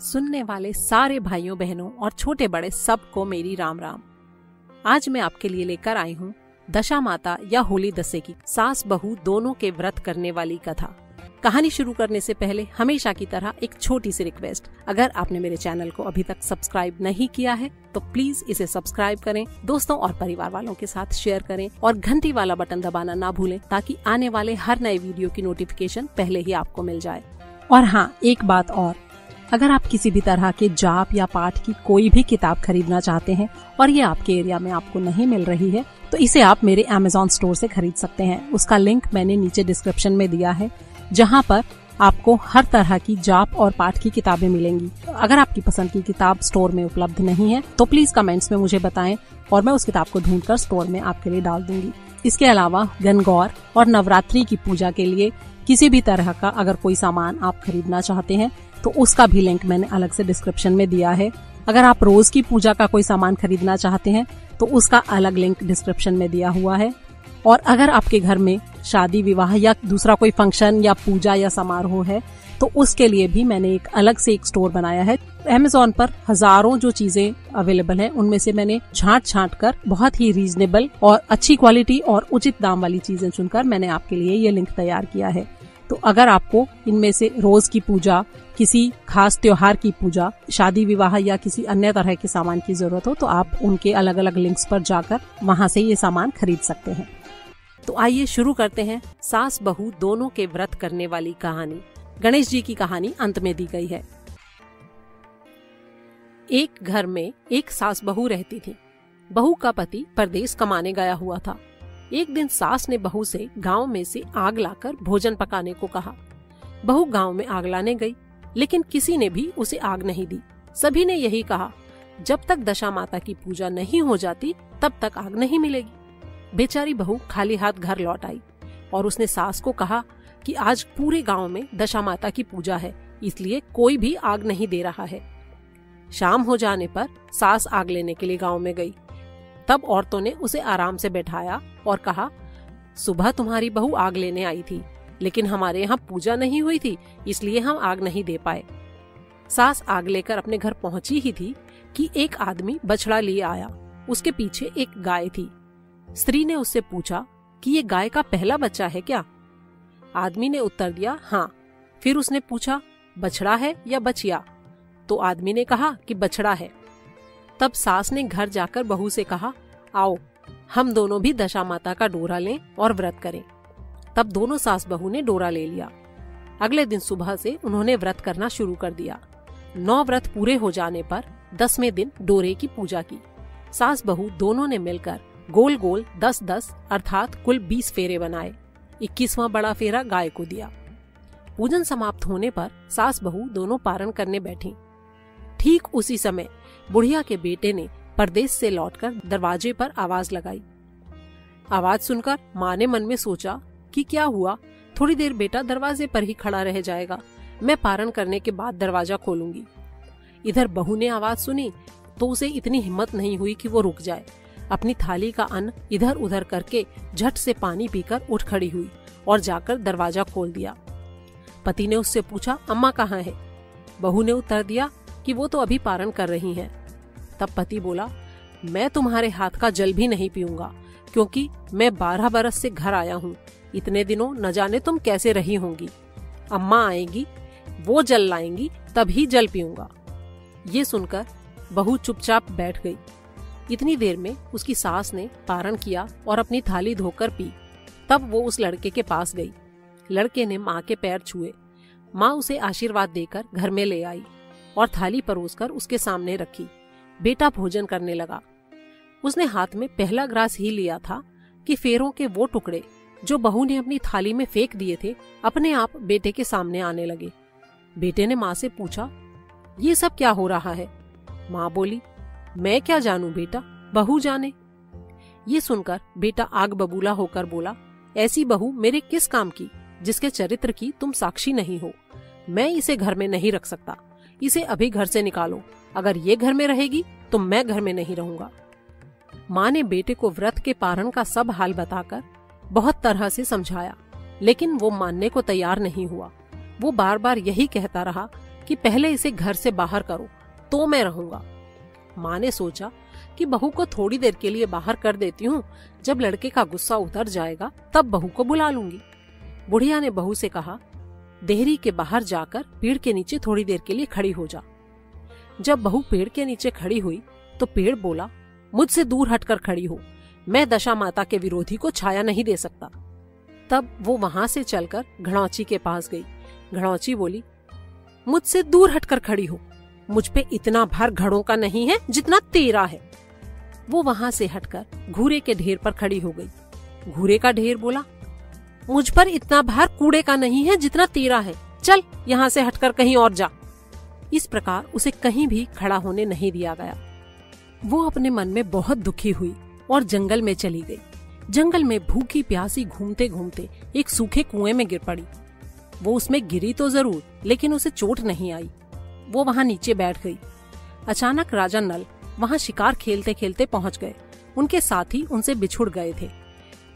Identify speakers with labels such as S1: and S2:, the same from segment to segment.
S1: सुनने वाले सारे भाइयों बहनों और छोटे बड़े सबको मेरी राम राम। आज मैं आपके लिए लेकर आई हूँ दशा माता या होली दसे की सास बहू दोनों के व्रत करने वाली कथा। कहानी शुरू करने से पहले हमेशा की तरह एक छोटी सी रिक्वेस्ट, अगर आपने मेरे चैनल को अभी तक सब्सक्राइब नहीं किया है तो प्लीज इसे सब्सक्राइब करें, दोस्तों और परिवार वालों के साथ शेयर करें और घंटी वाला बटन दबाना ना भूलें ताकि आने वाले हर नए वीडियो की नोटिफिकेशन पहले ही आपको मिल जाए। और हाँ, एक बात और, अगर आप किसी भी तरह के जाप या पाठ की कोई भी किताब खरीदना चाहते हैं और ये आपके एरिया में आपको नहीं मिल रही है तो इसे आप मेरे Amazon स्टोर से खरीद सकते हैं। उसका लिंक मैंने नीचे डिस्क्रिप्शन में दिया है, जहां पर आपको हर तरह की जाप और पाठ की किताबें मिलेंगी। अगर आपकी पसंद की किताब स्टोर में उपलब्ध नहीं है तो प्लीज कमेंट्स में मुझे बताएं और मैं उस किताब को ढूंढकर स्टोर में आपके लिए डाल दूंगी। इसके अलावा गणगौर और नवरात्रि की पूजा के लिए किसी भी तरह का अगर कोई सामान आप खरीदना चाहते हैं तो उसका भी लिंक मैंने अलग से डिस्क्रिप्शन में दिया है। अगर आप रोज की पूजा का कोई सामान खरीदना चाहते हैं तो उसका अलग लिंक डिस्क्रिप्शन में दिया हुआ है। और अगर आपके घर में शादी विवाह या दूसरा कोई फंक्शन या पूजा या समारोह है तो उसके लिए भी मैंने एक अलग से एक स्टोर बनाया है। Amazon पर हजारों जो चीजें अवेलेबल हैं उनमें से मैंने छांट कर बहुत ही रीजनेबल और अच्छी क्वालिटी और उचित दाम वाली चीजें चुनकर मैंने आपके लिए ये लिंक तैयार किया है। तो अगर आपको इनमें से रोज की पूजा, किसी खास त्योहार की पूजा, शादी विवाह या किसी अन्य तरह के सामान की जरूरत हो तो आप उनके अलग अलग लिंक्स पर जाकर वहां से ये सामान खरीद सकते हैं। तो आइए शुरू करते हैं सास बहू दोनों के व्रत करने वाली कहानी। गणेश जी की कहानी अंत में दी गई है। एक घर में एक सास बहू रहती थी। बहू का पति परदेश कमाने गया हुआ था। एक दिन सास ने बहू से गांव में से आग लाकर भोजन पकाने को कहा। बहू गांव में आग लाने गई, लेकिन किसी ने भी उसे आग नहीं दी। सभी ने यही कहा, जब तक दशा माता की पूजा नहीं हो जाती तब तक आग नहीं मिलेगी। बेचारी बहू खाली हाथ घर लौट आई और उसने सास को कहा कि आज पूरे गांव में दशा माता की पूजा है, इसलिए कोई भी आग नहीं दे रहा है। शाम हो जाने पर सास आग लेने के लिए गांव में गई। तब औरतों ने उसे आराम से बैठाया और कहा, सुबह तुम्हारी बहू आग लेने आई थी, लेकिन हमारे यहाँ पूजा नहीं हुई थी, इसलिए हम आग नहीं दे पाए। सास आग लेकर अपने घर पहुंची ही थी कि एक आदमी बछड़ा लिए आया। उसके पीछे एक गाय थी। स्त्री ने उससे पूछा कि ये गाय का पहला बच्चा है क्या? आदमी ने उत्तर दिया, हाँ। फिर उसने पूछा, बछड़ा है या बछिया? तो आदमी ने कहा कि बछड़ा है। तब सास ने घर जाकर बहू से कहा, आओ हम दोनों भी दशा माता का डोरा लें और व्रत करें। तब दोनों सास बहू ने डोरा ले लिया। अगले दिन सुबह से उन्होंने व्रत करना शुरू कर दिया। 9 व्रत पूरे हो जाने पर 10वें दिन डोरे की पूजा की। सास बहू दोनों ने मिलकर गोल गोल 10-10 अर्थात कुल 20 फेरे बनाए। 21वां बड़ा फेरा गाय को दिया। पूजन समाप्त होने पर सास बहू दोनों पारण करने बैठी। ठीक उसी समय बुढ़िया के बेटे ने परदेश से लौटकर दरवाजे पर आवाज लगाई। आवाज सुनकर माँ ने मन में सोचा कि क्या हुआ, थोड़ी देर बेटा दरवाजे पर ही खड़ा रह जाएगा, मैं पारण करने के बाद दरवाजा खोलूंगी। इधर बहू ने आवाज सुनी तो उसे इतनी हिम्मत नहीं हुई कि वो रुक जाए। अपनी थाली का अन्न इधर उधर करके झट से पानी पीकर उठ खड़ी हुई और जाकर दरवाजा खोल दिया। पति ने उससे पूछा, अम्मा कहाँ है? बहू ने उत्तर दिया कि वो तो अभी पारण कर रही हैं। तब पति बोला, मैं तुम्हारे हाथ का जल भी नहीं पीऊंगा, क्योंकि मैं 12 बरस से घर आया हूँ। इतने दिनों न जाने तुम कैसे रही होंगी। अम्मा आएगी, वो जल लाएंगी, तभी जल पीऊंगा। ये सुनकर बहू चुपचाप बैठ गई। इतनी देर में उसकी सास ने पारण किया और अपनी थाली धोकर पी। तब वो उस लड़के के पास गई। लड़के ने माँ के पैर छुए। माँ उसे आशीर्वाद देकर घर में ले आई और थाली परोसकर उसके सामने रखी। बेटा भोजन करने लगा। उसने हाथ में पहला ग्रास ही लिया था कि फेरों के वो टुकड़े जो बहू ने अपनी थाली में फेंक दिए थे अपने आप बेटे के सामने आने लगे। बेटे ने माँ से पूछा, ये सब क्या हो रहा है? माँ बोली, मैं क्या जानूं बेटा, बहू जाने। ये सुनकर बेटा आग बबूला होकर बोला, ऐसी बहू मेरे किस काम की जिसके चरित्र की तुम साक्षी नहीं हो। मैं इसे घर में नहीं रख सकता, इसे अभी घर से निकालो। अगर ये घर में रहेगी तो मैं घर में नहीं रहूंगा। माँ ने बेटे को व्रत के पारण का सब हाल बताकर बहुत तरह से समझाया, लेकिन वो मानने को तैयार नहीं हुआ। वो बार बार यही कहता रहा कि पहले इसे घर से बाहर करो तो मैं रहूंगा। माँ ने सोचा कि बहू को थोड़ी देर के लिए बाहर कर देती हूँ, जब लड़के का गुस्सा उतर जाएगा तब बहू को बुला लूंगी। बुढ़िया ने बहू से कहा, देहरी के बाहर जाकर पेड़ के नीचे थोड़ी देर के लिए खड़ी हो जा। जब बहू पेड़ के नीचे खड़ी हुई तो पेड़ बोला, मुझसे दूर हटकर खड़ी हो, मैं दशा माता के विरोधी को छाया नहीं दे सकता। तब वो वहां से चलकर घड़ौची के पास गई। घड़ौची बोली, मुझसे दूर हटकर खड़ी हो, मुझ पे इतना भार घड़ों का नहीं है जितना तेरा है। वो वहां से हटकर घूरे के ढेर पर खड़ी हो गई। घूरे का ढेर बोला, मुझ पर इतना भार कूड़े का नहीं है जितना तेरा है, चल यहाँ से हटकर कहीं और जा। इस प्रकार उसे कहीं भी खड़ा होने नहीं दिया गया। वो अपने मन में बहुत दुखी हुई और जंगल में चली गई। जंगल में भूखी प्यासी घूमते घूमते एक सूखे कुएं में गिर पड़ी। वो उसमें गिरी तो जरूर, लेकिन उसे चोट नहीं आई। वो वहां नीचे बैठ गई। अचानक राजा नल वहां शिकार खेलते खेलते पहुंच गए। उनके साथी उनसे बिछुड़ गए थे।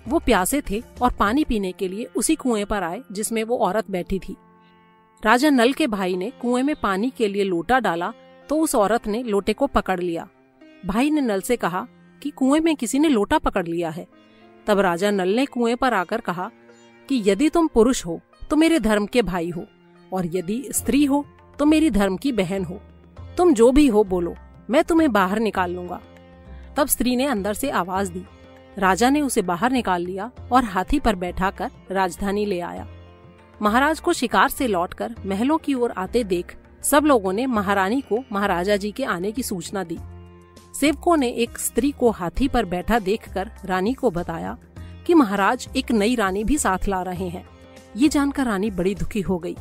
S1: वो प्यासे थे और पानी पीने के लिए उसी कुएं पर आए जिसमें वो औरत बैठी थी। राजा नल के भाई ने कुएं में पानी के लिए लोटा डाला तो उस औरत ने लोटे को पकड़ लिया। भाई ने नल से कहा कि कुएं में किसी ने लोटा पकड़ लिया है। तब राजा नल ने कुएं पर आकर कहा कि यदि तुम पुरुष हो तो मेरे धर्म के भाई हो, और यदि स्त्री हो तो मेरी धर्म की बहन हो। तुम जो भी हो बोलो, मैं तुम्हें बाहर निकाल लूंगा। तब स्त्री ने अंदर से आवाज दी। राजा ने उसे बाहर निकाल लिया और हाथी पर बैठाकर राजधानी ले आया। महाराज को शिकार से लौटकर महलों की ओर आते देख सब लोगों ने महारानी को महाराजा जी के आने की सूचना दी। सेवकों ने एक स्त्री को हाथी पर बैठा देखकर रानी को बताया कि महाराज एक नई रानी भी साथ ला रहे हैं। ये जानकर रानी बड़ी दुखी हो गई।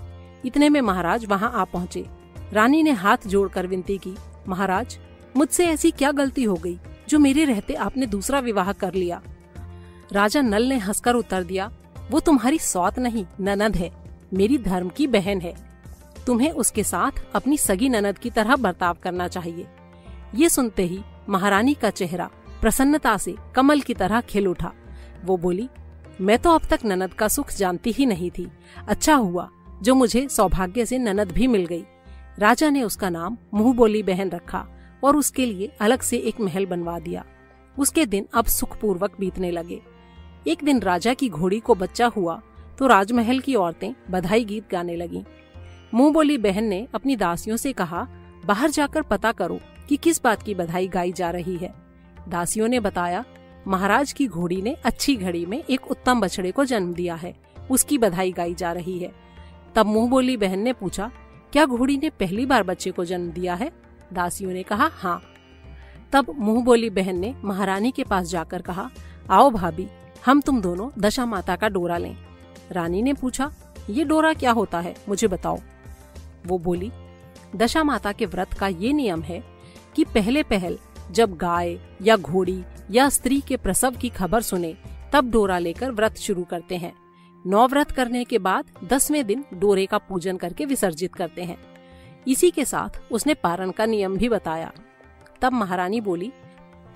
S1: इतने में महाराज वहां आ पहुँचे। रानी ने हाथ जोड़कर विनती की, महाराज मुझसे ऐसी क्या गलती हो गई जो मेरे रहते आपने दूसरा विवाह कर लिया। राजा नल ने हंसकर उत्तर दिया, वो तुम्हारी सौत नहीं ननद है, मेरी धर्म की बहन है। तुम्हें उसके साथ अपनी सगी ननद की तरह बर्ताव करना चाहिए। ये सुनते ही महारानी का चेहरा प्रसन्नता से कमल की तरह खिल उठा। वो बोली, मैं तो अब तक ननद का सुख जानती ही नहीं थी। अच्छा हुआ जो मुझे सौभाग्य से ननद भी मिल गई। राजा ने उसका नाम मुंह बोली बहन रखा और उसके लिए अलग से एक महल बनवा दिया। उसके दिन अब सुखपूर्वक बीतने लगे। एक दिन राजा की घोड़ी को बच्चा हुआ तो राजमहल की औरतें बधाई गीत गाने लगीं। मुंह बोली बहन ने अपनी दासियों से कहा, बाहर जाकर पता करो कि किस बात की बधाई गाई जा रही है। दासियों ने बताया, महाराज की घोड़ी ने अच्छी घड़ी में एक उत्तम बछड़े को जन्म दिया है, उसकी बधाई गाई जा रही है। तब मुंह बोली बहन ने पूछा, क्या घोड़ी ने पहली बार बच्चे को जन्म दिया है? दासियों ने कहा, हाँ। तब मुंह बोली बहन ने महारानी के पास जाकर कहा, आओ भाभी, हम तुम दोनों दशा माता का डोरा लें। रानी ने पूछा, ये डोरा क्या होता है, मुझे बताओ। वो बोली, दशा माता के व्रत का ये नियम है कि पहले पहल जब गाय या घोड़ी या स्त्री के प्रसव की खबर सुने तब डोरा लेकर व्रत शुरू करते हैं। 9 व्रत करने के बाद 10वें दिन डोरे का पूजन करके विसर्जित करते हैं। इसी के साथ उसने पारण का नियम भी बताया। तब महारानी बोली,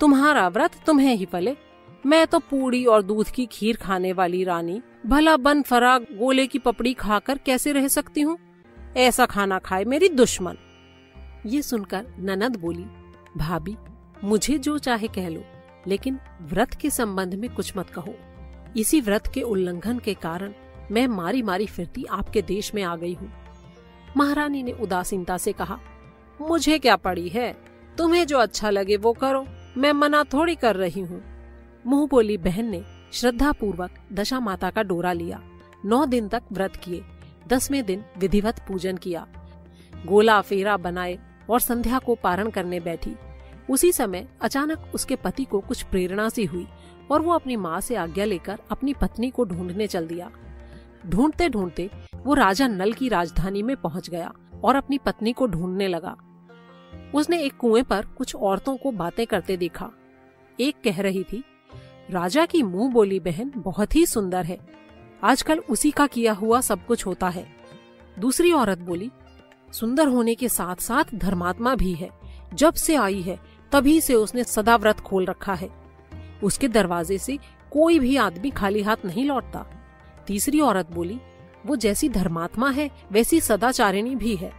S1: तुम्हारा व्रत तुम्हें ही फले, मैं तो पूड़ी और दूध की खीर खाने वाली रानी भला बन फराग गोले की पपड़ी खाकर कैसे रह सकती हूँ? ऐसा खाना खाए मेरी दुश्मन। ये सुनकर ननद बोली, भाभी मुझे जो चाहे कह लो, लेकिन व्रत के संबंध में कुछ मत कहो। इसी व्रत के उल्लंघन के कारण मैं मारी मारी फिरती आपके देश में आ गई हूँ। महारानी ने उदासीनता से कहा, मुझे क्या पड़ी है, तुम्हें जो अच्छा लगे वो करो, मैं मना थोड़ी कर रही हूँ। मुंह बोली बहन ने श्रद्धा पूर्वक दशा माता का डोरा लिया। 9 दिन तक व्रत किए। 10वें दिन विधिवत पूजन किया। गोला फेरा बनाए और संध्या को पारण करने बैठी। उसी समय अचानक उसके पति को कुछ प्रेरणा सी हुई और वो अपनी माँ से आज्ञा लेकर अपनी पत्नी को ढूंढने चल दिया। ढूंढते ढूंढते वो राजा नल की राजधानी में पहुंच गया और अपनी पत्नी को ढूंढने लगा। उसने एक कुएं पर कुछ औरतों को बातें करते देखा। एक कह रही थी, राजा की मुंह बोली बहन बहुत ही सुंदर है, आजकल उसी का किया हुआ सब कुछ होता है। दूसरी औरत बोली, सुंदर होने के साथ साथ धर्मात्मा भी है, जब से आई है तभी से उसने सदा व्रत खोल रखा है, उसके दरवाजे से कोई भी आदमी खाली हाथ नहीं लौटता। तीसरी औरत बोली, वो जैसी धर्मात्मा है वैसी सदाचारिणी भी है,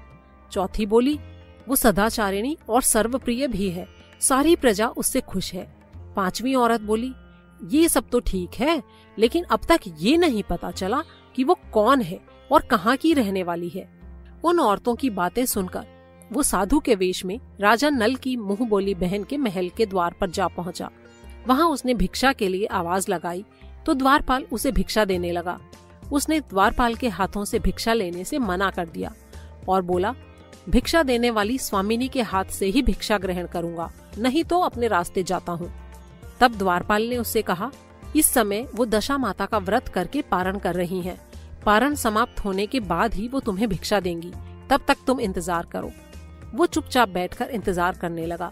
S1: चौथी बोली, वो सदाचारिणी और सर्वप्रिय भी है, सारी प्रजा उससे खुश है। पांचवी औरत बोली, ये सब तो ठीक है, लेकिन अब तक ये नहीं पता चला कि वो कौन है और कहाँ की रहने वाली है। उन औरतों की बातें सुनकर वो साधु के वेश में राजा नल की मुंह बोली बहन के महल के द्वार पर जा पहुंचा। वहां उसने भिक्षा के लिए आवाज लगाई तो द्वारपाल उसे भिक्षा देने लगा। उसने द्वारपाल के हाथों से भिक्षा लेने से मना कर दिया और बोला, भिक्षा देने वाली स्वामिनी के हाथ से ही भिक्षा ग्रहण करूंगा, नहीं तो अपने रास्ते जाता हूँ। तब द्वारपाल ने उससे कहा, इस समय वो दशा माता का व्रत करके पारण कर रही हैं। पारण समाप्त होने के बाद ही वो तुम्हें भिक्षा देंगी, तब तक तुम इंतजार करो। वो चुपचाप बैठकर इंतजार करने लगा।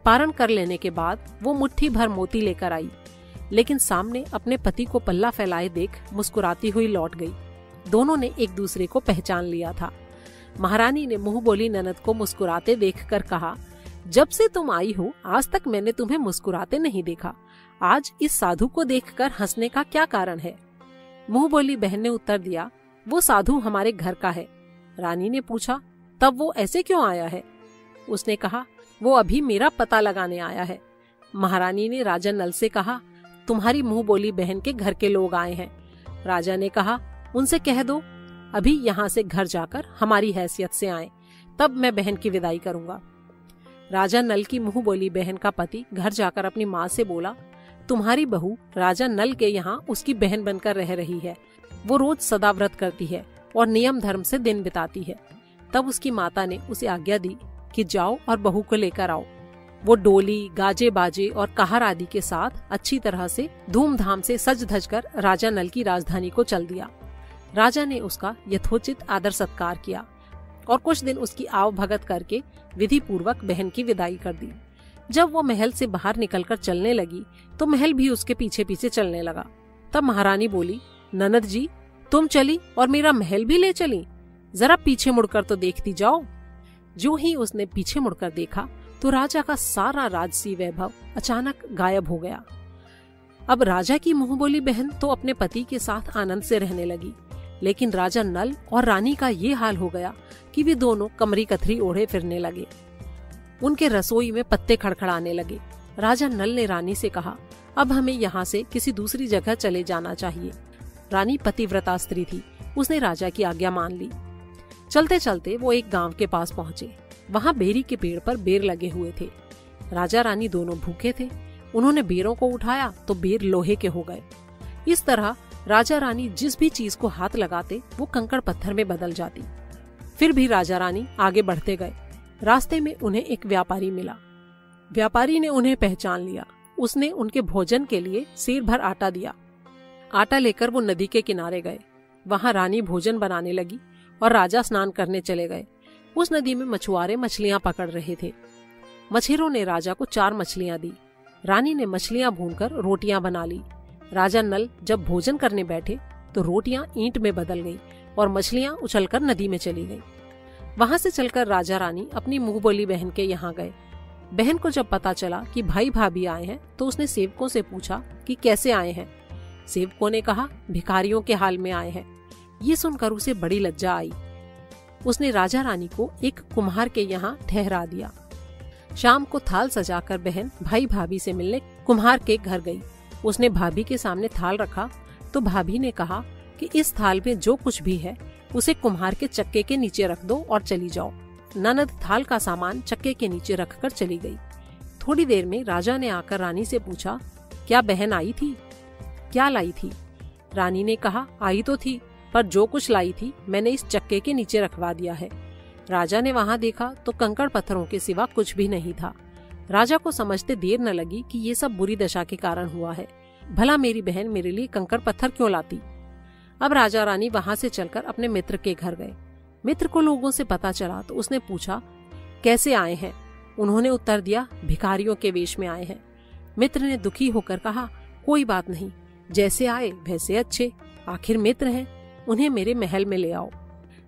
S1: पारण कर लेने के बाद वो मुट्ठी भर मोती लेकर आई, लेकिन सामने अपने पति को पल्ला फैलाए देख मुस्कुराती हुई लौट गई। दोनों ने एक दूसरे को पहचान लिया था। महारानी ने मुंह बोली ननद को मुस्कुराते देखकर कहा, जब से तुम आई हो आज तक मैंने तुम्हें मुस्कुराते नहीं देखा। आज इस साधु को देखकर हंसने का क्या कारण है? मुंह बोली बहन ने उत्तर दिया, वो साधु हमारे घर का है। रानी ने पूछा, तब वो ऐसे क्यों आया है? उसने कहा, वो अभी मेरा पता लगाने आया है। महारानी ने राजा नल से कहा, तुम्हारी मुंह बोली बहन के घर के लोग आए हैं। राजा ने कहा, उनसे कह दो अभी यहाँ से घर जाकर हमारी हैसियत से आए, तब मैं बहन की विदाई करूंगा। राजा नल की मुंह बोली बहन का पति घर जाकर अपनी माँ से बोला, तुम्हारी बहू राजा नल के यहाँ उसकी बहन बनकर रह रही है। वो रोज सदा व्रत करती है और नियम धर्म से दिन बिताती है। तब उसकी माता ने उसे आज्ञा दी कि जाओ और बहू को लेकर आओ। वो डोली, गाजे बाजे और कहार आदि के साथ अच्छी तरह से धूमधाम से सज धज कर राजा नल की राजधानी को चल दिया। राजा ने उसका यथोचित आदर सत्कार किया और कुछ दिन उसकी आव भगत करके विधि पूर्वक बहन की विदाई कर दी। जब वो महल से बाहर निकलकर चलने लगी तो महल भी उसके पीछे पीछे चलने लगा। तब महारानी बोली, ननद जी तुम चली और मेरा महल भी ले चली, जरा पीछे मुड़कर तो देखती जाओ। जो ही उसने पीछे मुड़कर देखा तो राजा का सारा राजसी वैभव अचानक गायब हो गया। अब राजा की मुंह बोली बहन तो अपने पति के साथ आनंद से रहने लगी, लेकिन राजा नल और रानी का ये हाल हो गया कि वे दोनों कमरी कथरी ओढ़े फिरने लगे। उनके रसोई में पत्ते खड़खड़ाने लगे। राजा नल ने रानी से कहा, अब हमें यहाँ से किसी दूसरी जगह चले जाना चाहिए। रानी पतिव्रता स्त्री थी, उसने राजा की आज्ञा मान ली। चलते चलते वो एक गांव के पास पहुँचे। वहाँ बेरी के पेड़ पर बेर लगे हुए थे। राजा रानी दोनों भूखे थे। उन्होंने बेरों को उठाया तो बेर लोहे के हो गए। इस तरह राजा रानी जिस भी चीज को हाथ लगाते वो कंकड़ पत्थर में बदल जाती। फिर भी राजा रानी आगे बढ़ते गए। रास्ते में उन्हें एक व्यापारी मिला। व्यापारी ने उन्हें पहचान लिया। उसने उनके भोजन के लिए सेर भर आटा दिया। आटा लेकर वो नदी के किनारे गए। वहाँ रानी भोजन बनाने लगी और राजा स्नान करने चले गए। उस नदी में मछुआरे मछलियां पकड़ रहे थे। मछेरों ने राजा को 4 मछलियां दी। रानी ने मछलियां भूनकर रोटियां बना ली। राजा नल जब भोजन करने बैठे तो रोटियां ईंट में बदल गईं और मछलियां उछलकर नदी में चली गईं। वहां से चलकर राजा रानी अपनी मुंह बोली बहन के यहाँ गए। बहन को जब पता चला कि भाई भाभी आए हैं तो उसने सेवकों से पूछा कि कैसे आए हैं। सेवकों ने कहा, भिखारियों के हाल में आए हैं। ये सुनकर उसे बड़ी लज्जा आई। उसने राजा रानी को एक कुम्हार के यहाँ ठहरा दिया। शाम को थाल सजाकर बहन भाई भाभी से मिलने कुम्हार के घर गई। उसने भाभी के सामने थाल रखा तो भाभी ने कहा कि इस थाल में जो कुछ भी है उसे कुम्हार के चक्के के नीचे रख दो और चली जाओ। ननद थाल का सामान चक्के के नीचे रखकर चली गई। थोड़ी देर में राजा ने आकर रानी से पूछा, क्या बहन आई थी? क्या लाई थी? रानी ने कहा, आई तो थी, पर जो कुछ लाई थी मैंने इस चक्के के नीचे रखवा दिया है। राजा ने वहाँ देखा तो कंकड़ पत्थरों के सिवा कुछ भी नहीं था। राजा को समझते देर न लगी कि ये सब बुरी दशा के कारण हुआ है। भला मेरी बहन मेरे लिए कंकड़ पत्थर क्यों लाती? अब राजा रानी वहाँ से चलकर अपने मित्र के घर गए। मित्र को लोगों से पता चला तो उसने पूछा, कैसे आए हैं? उन्होंने उत्तर दिया, भिखारियों के वेश में आए हैं। मित्र ने दुखी होकर कहा, कोई बात नहीं, जैसे आए वैसे अच्छे, आखिर मित्र हैं, उन्हें मेरे महल में ले आओ।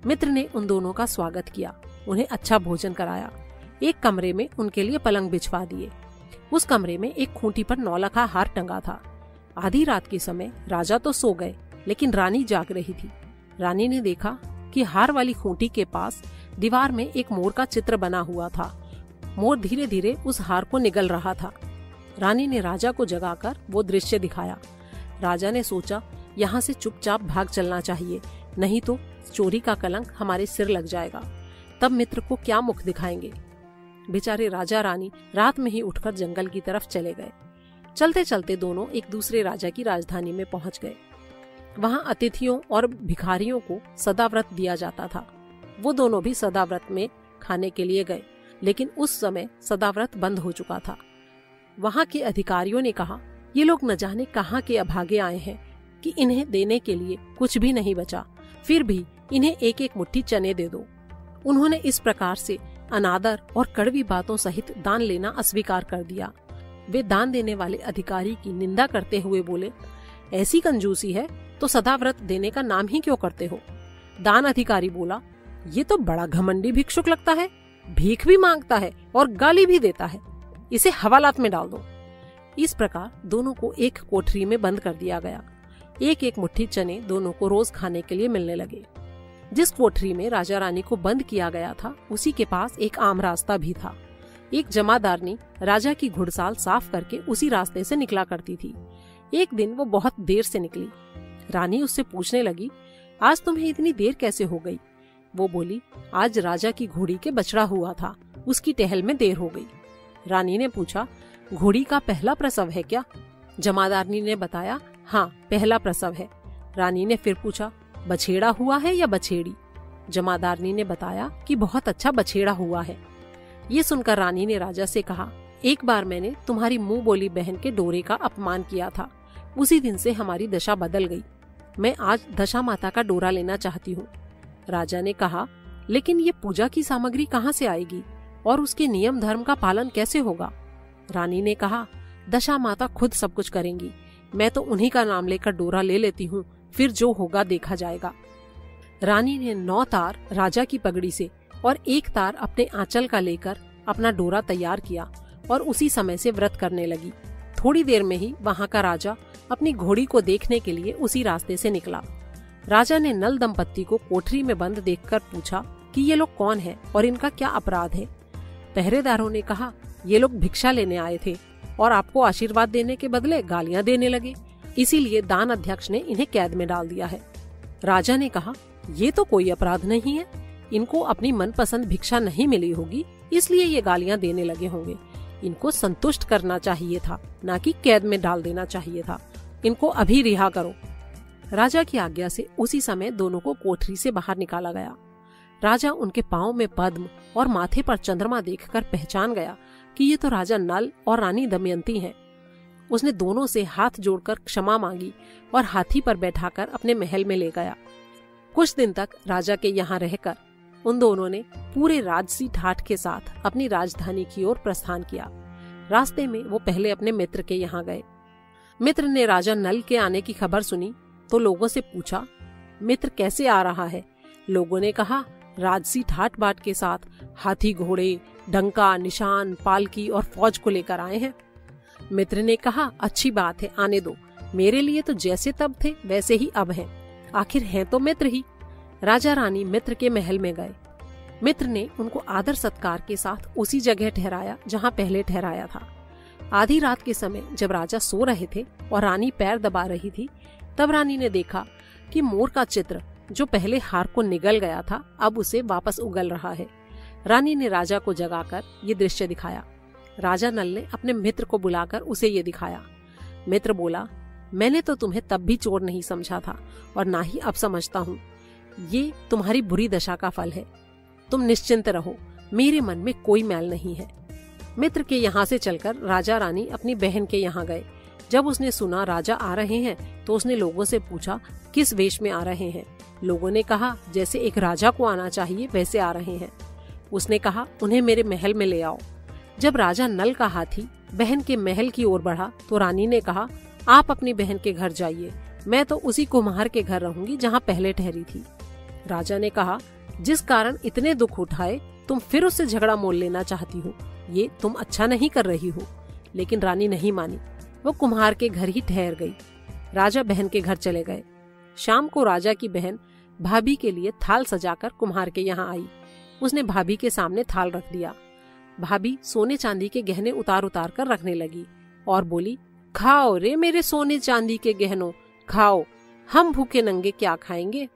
S1: मित्र ने उन दोनों का स्वागत किया, उन्हें अच्छा भोजन कराया। एक कमरे में उनके लिए पलंग बिछवा दिए। उस कमरे में एक खूंटी पर नौलखा हार टंगा था। आधी रात के समय राजा तो सो गए, लेकिन रानी जाग रही थी। रानी ने देखा कि हार वाली खूंटी के पास दीवार में एक मोर का चित्र बना हुआ था। मोर धीरे धीरे उस हार को निगल रहा था। रानी ने राजा को जगाकर वो दृश्य दिखाया। राजा ने सोचा, यहाँ से चुपचाप भाग चलना चाहिए, नहीं तो चोरी का कलंक हमारे सिर लग जाएगा। तब मित्र को क्या मुख दिखाएंगे। बेचारे राजा रानी रात में ही उठकर जंगल की तरफ चले गए। चलते चलते दोनों एक दूसरे राजा की राजधानी में पहुंच गए। वहां अतिथियों और भिखारियों को सदाव्रत दिया जाता था। वो दोनों भी सदाव्रत में खाने के लिए गए, लेकिन उस समय सदाव्रत बंद हो चुका था। वहां के अधिकारियों ने कहा, ये लोग न जाने कहाँ के अभागे आए हैं कि इन्हें देने के लिए कुछ भी नहीं बचा, फिर भी इन्हें एक एक मुट्ठी चने दे दो। उन्होंने इस प्रकार से अनादर और कड़वी बातों सहित दान लेना अस्वीकार कर दिया। वे दान देने वाले अधिकारी की निंदा करते हुए बोले, ऐसी कंजूसी है तो सदाव्रत देने का नाम ही क्यों करते हो। दान अधिकारी बोला, ये तो बड़ा घमंडी भिक्षुक लगता है, भीख भी मांगता है और गाली भी देता है, इसे हवालात में डाल दो। इस प्रकार दोनों को एक कोठरी में बंद कर दिया गया। एक एक मुट्ठी चने दोनों को रोज खाने के लिए मिलने लगे। जिस कोठरी में राजा रानी को बंद किया गया था, उसी के पास एक आम रास्ता भी था। एक जमादारनी राजा की घुड़साल साफ करके उसी रास्ते से निकला करती थी। एक दिन वो बहुत देर से निकली। रानी उससे पूछने लगी, आज तुम्हें इतनी देर कैसे हो गई। वो बोली, आज राजा की घोड़ी के बछड़ा हुआ था, उसकी टहल में देर हो गई। रानी ने पूछा, घोड़ी का पहला प्रसव है क्या। जमादारनी ने बताया, हाँ पहला प्रसव है। रानी ने फिर पूछा, बछेड़ा हुआ है या बछेड़ी। जमादारनी ने बताया कि बहुत अच्छा बछेड़ा हुआ है। ये सुनकर रानी ने राजा से कहा, एक बार मैंने तुम्हारी मुंह बोली बहन के डोरे का अपमान किया था, उसी दिन से हमारी दशा बदल गई। मैं आज दशा माता का डोरा लेना चाहती हूँ। राजा ने कहा, लेकिन ये पूजा की सामग्री कहाँ से आएगी और उसके नियम धर्म का पालन कैसे होगा। रानी ने कहा, दशा माता खुद सब कुछ करेंगी, मैं तो उन्हीं का नाम लेकर डोरा ले लेती हूँ, फिर जो होगा देखा जाएगा। रानी ने 9 तार राजा की पगड़ी से और 1 तार अपने आंचल का लेकर अपना डोरा तैयार किया और उसी समय से व्रत करने लगी। थोड़ी देर में ही वहाँ का राजा अपनी घोड़ी को देखने के लिए उसी रास्ते से निकला। राजा ने नल दंपत्ति को कोठरी में बंद देखकर पूछा कि ये लोग कौन हैं और इनका क्या अपराध है। पहरेदारों ने कहा, ये लोग भिक्षा लेने आए थे और आपको आशीर्वाद देने के बदले गालियां देने लगे, इसीलिए दान अध्यक्ष ने इन्हें कैद में डाल दिया है। राजा ने कहा, ये तो कोई अपराध नहीं है, इनको अपनी मनपसंद भिक्षा नहीं मिली होगी, इसलिए ये गालियां देने लगे होंगे। इनको संतुष्ट करना चाहिए था, ना कि कैद में डाल देना चाहिए था। इनको अभी रिहा करो। राजा की आज्ञा से उसी समय दोनों को कोठरी से बाहर निकाला गया। राजा उनके पांव में पद्म और माथे पर चंद्रमा देखकर पहचान गया कि ये तो राजा नल और रानी दमयंती हैं। उसने दोनों से हाथ जोड़कर क्षमा मांगी और हाथी पर बैठाकर अपने महल में ले गया। कुछ दिन तक राजा के यहाँ रहकर उन दोनों ने पूरे राजसी ठाठ के साथ अपनी राजधानी की ओर प्रस्थान किया। रास्ते में वो पहले अपने मित्र के यहाँ गए। मित्र ने राजा नल के आने की खबर सुनी तो लोगों से पूछा, मित्र कैसे आ रहा है। लोगों ने कहा, राजसी ठाट बाट के साथ हाथी घोड़े, डंका, निशान, पालकी और फौज को लेकर आए हैं। मित्र ने कहा, अच्छी बात है, आने दो। मेरे लिए तो जैसे तब थे वैसे ही अब हैं। आखिर हैं तो मित्र ही। राजा रानी मित्र के महल में गए। मित्र ने उनको आदर सत्कार के साथ उसी जगह ठहराया जहाँ पहले ठहराया था। आधी रात के समय जब राजा सो रहे थे और रानी पैर दबा रही थी, तब रानी ने देखा कि मोर का चित्र जो पहले हार को निगल गया था, अब उसे वापस उगल रहा है। रानी ने राजा को जगाकर ये दृश्य दिखाया। राजा नल ने अपने मित्र को बुलाकर उसे ये दिखाया। मित्र बोला, मैंने तो तुम्हें तब भी चोर नहीं समझा था और ना ही अब समझता हूँ। ये तुम्हारी बुरी दशा का फल है। तुम निश्चिंत रहो, मेरे मन में कोई मैल नहीं है। मित्र के यहाँ से चलकर राजा रानी अपनी बहन के यहाँ गए। जब उसने सुना राजा आ रहे हैं तो उसने लोगों से पूछा, किस वेश में आ रहे हैं। लोगों ने कहा, जैसे एक राजा को आना चाहिए वैसे आ रहे हैं। उसने कहा, उन्हें मेरे महल में ले आओ। जब राजा नल का हाथी बहन के महल की ओर बढ़ा तो रानी ने कहा, आप अपनी बहन के घर जाइए, मैं तो उसी कुम्हार के घर रहूंगी जहाँ पहले ठहरी थी। राजा ने कहा, जिस कारण इतने दुख उठाए तुम फिर उससे झगड़ा मोल लेना चाहती हो, ये तुम अच्छा नहीं कर रही हो। लेकिन रानी नहीं मानी, वो कुम्हार के घर ही ठहर गई। राजा बहन के घर चले गए। शाम को राजा की बहन भाभी के लिए थाल सजाकर कुम्हार के यहाँ आई। उसने भाभी के सामने थाल रख दिया। भाभी सोने चांदी के गहने उतार उतार कर रखने लगी और बोली, खाओ रे मेरे सोने चांदी के गहनों, खाओ, हम भूखे नंगे क्या खाएंगे।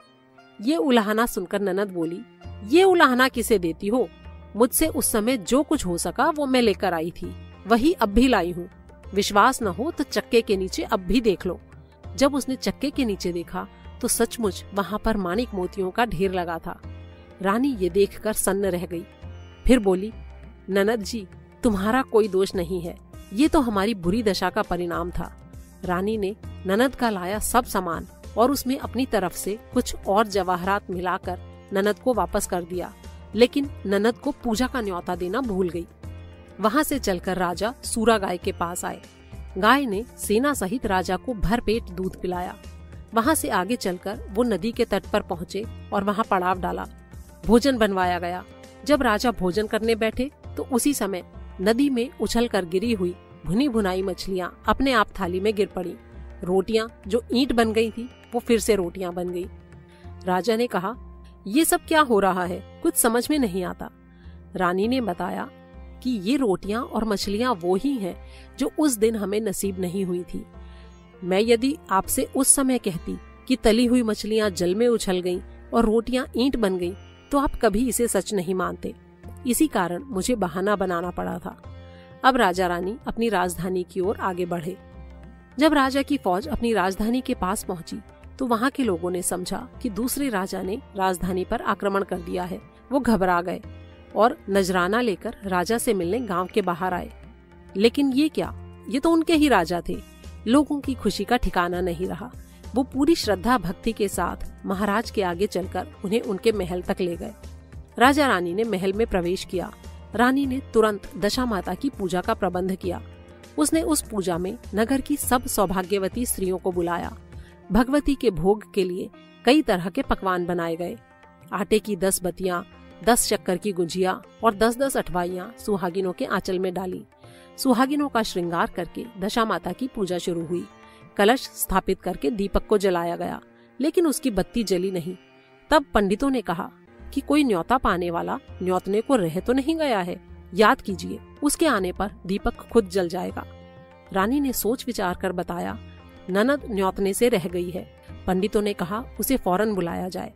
S1: ये उलाहना सुनकर ननद बोली, ये उलाहना किसे देती हो? मुझसे उस समय जो कुछ हो सका वो मैं लेकर आई थी, वही अब भी लाई हूँ। विश्वास न हो तो चक्के के नीचे अब भी देख लो। जब उसने चक्के के नीचे देखा तो सचमुच वहाँ पर माणिक मोतियों का ढेर लगा था। रानी ये देखकर सन्न रह गई। फिर बोली, ननद जी, तुम्हारा कोई दोष नहीं है, ये तो हमारी बुरी दशा का परिणाम था। रानी ने ननद का लाया सब सामान और उसमें अपनी तरफ से कुछ और जवाहरात मिलाकर ननद को वापस कर दिया, लेकिन ननद को पूजा का न्योता देना भूल गई। वहाँ से चलकर राजा सूरा गाय के पास आए। गाय ने सेना सहित राजा को भरपेट दूध पिलाया। वहाँ से आगे चलकर वो नदी के तट पर पहुँचे और वहाँ पड़ाव डाला। भोजन बनवाया गया। जब राजा भोजन करने बैठे तो उसी समय नदी में उछलकर गिरी हुई भुनी भुनाई मछलियाँ अपने आप थाली में गिर पड़ी। रोटियां जो ईंट बन गई थी वो फिर से रोटियां बन गई। राजा ने कहा, ये सब क्या हो रहा है, कुछ समझ में नहीं आता। रानी ने बताया कि ये रोटियां और मछलियां वो ही हैं जो उस दिन हमें नसीब नहीं हुई थी। मैं यदि आपसे उस समय कहती कि तली हुई मछलियां जल में उछल गईं और रोटियां ईंट बन गईं, तो आप कभी इसे सच नहीं मानते। इसी कारण मुझे बहाना बनाना पड़ा था। अब राजा रानी अपनी राजधानी की ओर आगे बढ़े। जब राजा की फौज अपनी राजधानी के पास पहुंची तो वहां के लोगों ने समझा कि दूसरे राजा ने राजधानी पर आक्रमण कर दिया है। वो घबरा गए और नजराना लेकर राजा से मिलने गांव के बाहर आए। लेकिन ये क्या, ये तो उनके ही राजा थे। लोगों की खुशी का ठिकाना नहीं रहा। वो पूरी श्रद्धा भक्ति के साथ महाराज के आगे चलकर उन्हें उनके महल तक ले गए। राजा रानी ने महल में प्रवेश किया। रानी ने तुरंत दशा माता की पूजा का प्रबंध किया। उसने उस पूजा में नगर की सब सौभाग्यवती स्त्रियों को बुलाया। भगवती के भोग के लिए कई तरह के पकवान बनाए गए। आटे की 10 बतियां, 10 शक्कर की गुजिया और 10-10 अठवाइयां सुहागिनों के आंचल में डाली। सुहागिनों का श्रृंगार करके दशा माता की पूजा शुरू हुई। कलश स्थापित करके दीपक को जलाया गया, लेकिन उसकी बत्ती जली नहीं। तब पंडितों ने कहा कि कोई न्योता पाने वाला न्योतने को रह तो नहीं गया है, याद कीजिए, उसके आने पर दीपक खुद जल जाएगा। रानी ने सोच विचार कर बताया, ननद न्योतने से रह गई है। पंडितों ने कहा उसे फौरन बुलाया जाए।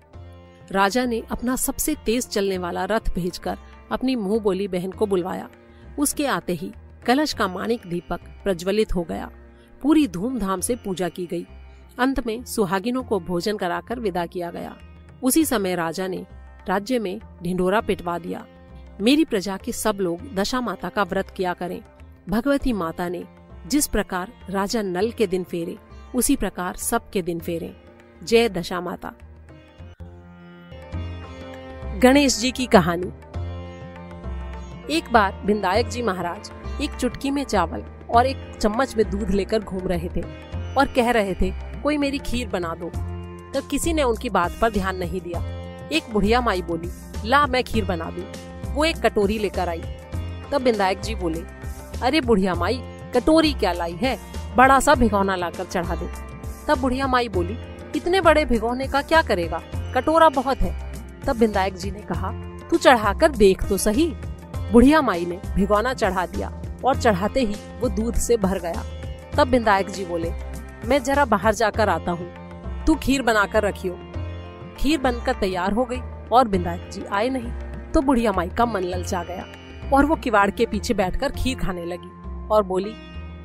S1: राजा ने अपना सबसे तेज चलने वाला रथ भेजकर अपनी मुंह बोली बहन को बुलवाया। उसके आते ही कलश का माणिक दीपक प्रज्वलित हो गया। पूरी धूमधाम से पूजा की गई। अंत में सुहागिनों को भोजन कराकर विदा किया गया। उसी समय राजा ने राज्य में ढिंढोरा पिटवा दिया, मेरी प्रजा के सब लोग दशा माता का व्रत किया करें। भगवती माता ने जिस प्रकार राजा नल के दिन फेरे, उसी प्रकार सबके दिन फेरे। जय दशा माता। गणेश जी की कहानी। एक बार विनायक जी महाराज एक चुटकी में चावल और एक चम्मच में दूध लेकर घूम रहे थे और कह रहे थे, कोई मेरी खीर बना दो। तब किसी ने उनकी बात पर ध्यान नहीं दिया। एक बुढ़िया माई बोली, ला मैं खीर बना दूं। वो एक कटोरी लेकर आई। तब विनायक जी बोले, अरे बुढ़िया माई, कटोरी क्या लाई है, बड़ा सा भिगोना लाकर चढ़ा दे। तब बुढ़िया माई बोली, इतने बड़े भिगोने का क्या करेगा, कटोरा बहुत है। तब विनायक जी ने कहा, तू चढ़ाकर देख तो सही। बुढ़िया माई ने भिगोना चढ़ा दिया और चढ़ाते ही वो दूध से भर गया। तब विनायक जी बोले, मैं जरा बाहर जाकर आता हूँ, तू खीर बनाकर रखियो। खीर बनकर तैयार हो गई और विनायक जी आए नहीं। तो बुढ़िया माई का मन ललचा गया और वो किवाड़ के पीछे बैठकर खीर खाने लगी और बोली,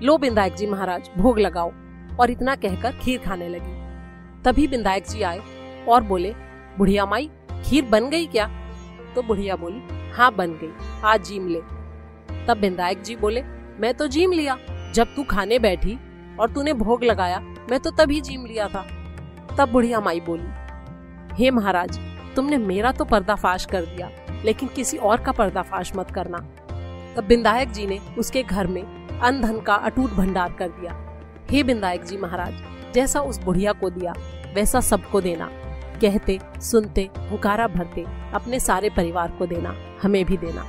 S1: लो विनायक जी महाराज भोग लगाओ। और इतना कहकर खीर खाने लगी। तभी विनायक जी आए और बोले, बुढ़िया माई खीर बन गई क्या? तो बुढ़िया बोली, हाँ बन गई, आज जीम ले। तब विनायक जी बोले, मैं तो जीम लिया, जब तू खाने बैठी और तूने भोग लगाया, मैं तो तभी जीम लिया था। तब बुढ़िया माई बोली, हे महाराज, तुमने मेरा तो पर्दाफाश कर दिया, लेकिन किसी और का पर्दाफाश मत करना। तब विनायक जी ने उसके घर में अन्न धन का अटूट भंडार कर दिया। हे विनायक जी महाराज, जैसा उस बुढ़िया को दिया वैसा सबको देना। कहते सुनते हुकारा भरते अपने सारे परिवार को देना, हमें भी देना।